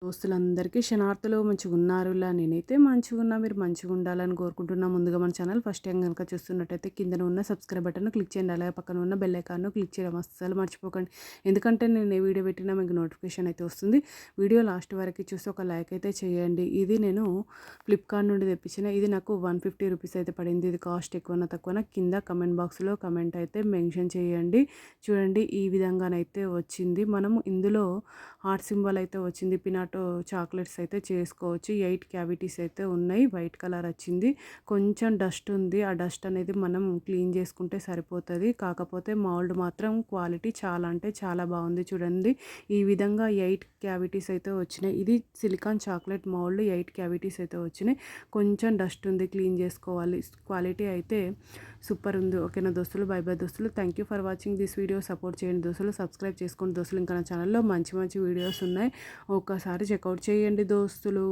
దోస్తులందరికీ క్షణార్థులు మంచిగున్నారులా. నేనైతే మంచిగున్నా. మీరు మంచిగుండాలని కోరుకుంటున్నా. ముందుగా మన ఛానల్ ఫస్ట్ టైం కనుక చూస్తున్నట్టయితే కిందన ఉన్న సబ్స్క్రైబ్ బటన్ క్లిక్ చేయండి. అలాగే పక్కన ఉన్న బెల్ ఐకాన్ను క్లిక్ చేయడం అస్సలు మర్చిపోకండి. ఎందుకంటే నేను ఏ వీడియో పెట్టినా మీకు నోటిఫికేషన్ అయితే వస్తుంది. వీడియో లాస్ట్ వరకు చూసి ఒక లైక్ అయితే చేయండి. ఇది నేను ఫ్లిప్కార్ట్ నుండి తెప్పించిన. ఇది నాకు 150 రూపీస్ అయితే పడింది. ఇది కాస్ట్ ఎక్కువనా తక్కువనా కింద కమెంట్ బాక్స్లో కమెంట్ అయితే మెన్షన్ చేయండి. చూడండి ఈ విధంగానైతే వచ్చింది. మనము ఇందులో హార్ట్ సింబల్ అయితే వచ్చింది. పినాటో చాక్లెట్స్ అయితే చేసుకోవచ్చు. 8 క్యావిటీస్ అయితే ఉన్నాయి. వైట్ కలర్ వచ్చింది. కొంచెం డస్ట్ ఉంది. ఆ డస్ట్ అనేది మనం క్లీన్ చేసుకుంటే సరిపోతుంది. కాకపోతే మౌల్డ్ మాత్రం క్వాలిటీ చాలా అంటే చాలా బాగుంది. చూడండి ఈ విధంగా 8 క్యావిటీస్ అయితే వచ్చినాయి. ఇది సిలికాన్ చాక్లెట్ మౌల్డ్ 8 క్యావిటీస్ అయితే వచ్చినాయి. కొంచెం డస్ట్ ఉంది, క్లీన్ చేసుకోవాలి. క్వాలిటీ అయితే సూపర్ ఉంది. ఓకేనా దోస్తులు, బై బై దోస్తులు. Thank you for watching this video. Support చేయండి దోస్తులు, సబ్స్క్రైబ్ చేసుకోండి దోస్తులు. ఇంకా నా ఛానల్లో మంచి మంచి వీడియోస్ ఉన్నాయి. ఒక్కసారి చెక్అవుట్ చేయండి దోస్తులు.